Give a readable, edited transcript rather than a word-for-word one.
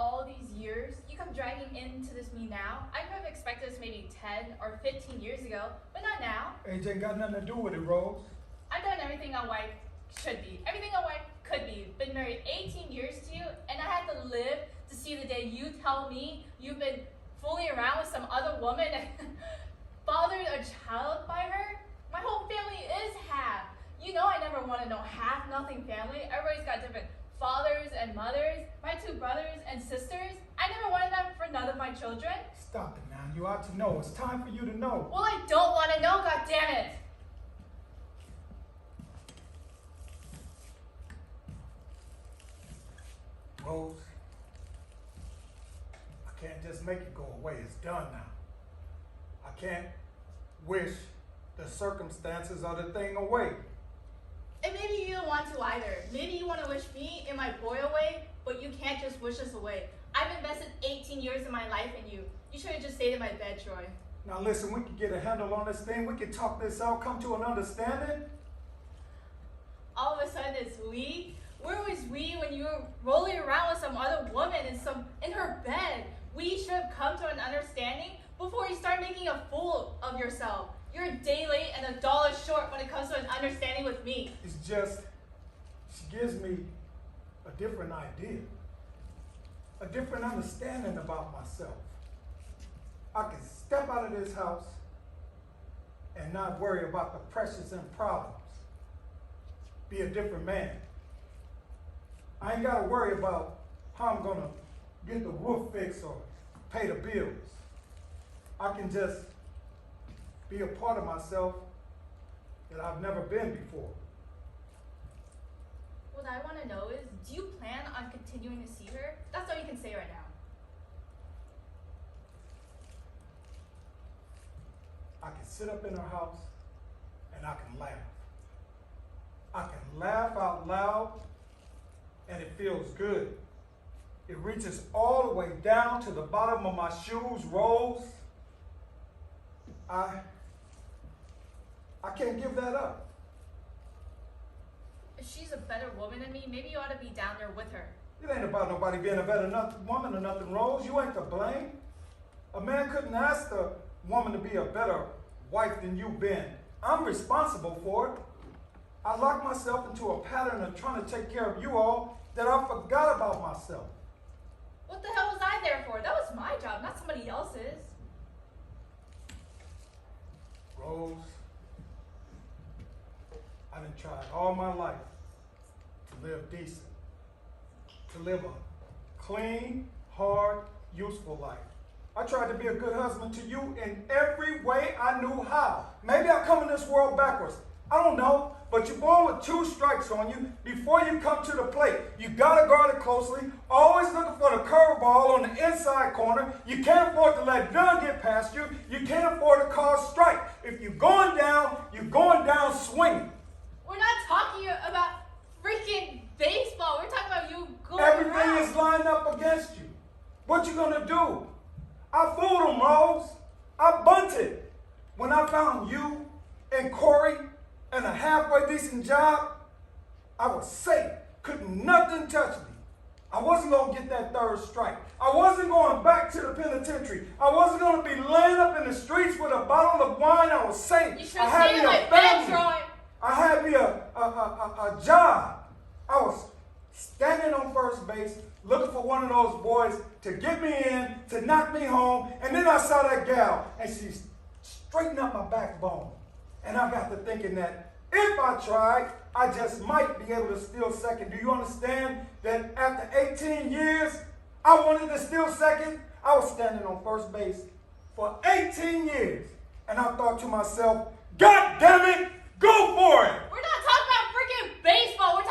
all these years, you come dragging into this me now. I could have expected this maybe 10 or 15 years ago, but not now. AJ ain't got nothing to do with it, Rose. I've done everything a wife should be, everything a wife could be. Been married 18 years to you, and I had to live to see the day you tell me you've been fooling around with some other woman and fathered a child by her. My whole family is half. You know I never want to know half nothing family. Everybody's got different fathers and mothers. My 2 brothers and sisters. I never wanted that for none of my children. Stop it now. You ought to know. It's time for you to know. Well, I don't want to know, goddammit. Rose, I can't just make it go away. It's done now. I can't wish the circumstances of the thing away. And maybe you don't want to either. Maybe you want to wish me and my boy away, but you can't just wish us away. I've invested 18 years of my life in you. You should have just stayed in my bed, Troy. Now listen, we can get a handle on this thing. We can talk this out, come to an understanding. All of a sudden it's we. Where was we when you were rolling around with some other woman in her bed? We should have come to an understanding before you start making a fool of yourself. You're a day late and $1 short when it comes to an understanding with me. It's just, she gives me a different idea, a different understanding about myself. I can step out of this house and not worry about the pressures and problems. Be a different man. I ain't gotta worry about how I'm gonna get the roof fixed or pay the bills. I can just be a part of myself that I've never been before. What I want to know is, do you plan on continuing to see her? That's all you can say right now. I can sit up in her house and I can laugh. I can laugh out loud and it feels good. It reaches all the way down to the bottom of my shoes, Rose. I can't give that up. If she's a better woman than me, maybe you ought to be down there with her. It ain't about nobody being a better woman or nothing, Rose. You ain't to blame. A man couldn't ask the woman to be a better wife than you've been. I'm responsible for it. I locked myself into a pattern of trying to take care of you all that I forgot about myself. What the hell was I there for? That was my job, not somebody else's. Rose, I've been trying all my life to live decent, to live a clean, hard, useful life. I tried to be a good husband to you in every way I knew how. Maybe I come in this world backwards. I don't know, but you're born with 2 strikes on you before you come to the plate. You gotta guard it closely, always looking for the curveball on the inside corner. You can't afford to let none get past you. You can't afford to cause strike. If you're going down swinging. We're not talking about freaking baseball. We're talking about you going Everything around. is lined up against you. What you gonna do? I fooled them, Rose. I bunted. When I found you and Corey and a halfway decent job, I was safe. Couldn't nothing touch me. I wasn't gonna get that 3rd strike. I wasn't going back to the penitentiary. I wasn't gonna be laying up in the streets with a bottle of wine. I was safe. You should have stayed in my bed, Troy. I had me a job. I was standing on first base, looking for one of those boys to get me in, to knock me home, and then I saw that gal, and she straightened up my backbone. And I got to thinking that if I tried, I just might be able to steal second. Do you understand that after 18 years, I wanted to steal second? I was standing on first base for 18 years, and I thought to myself, God damn it, go for it! We're not talking about freaking baseball. We're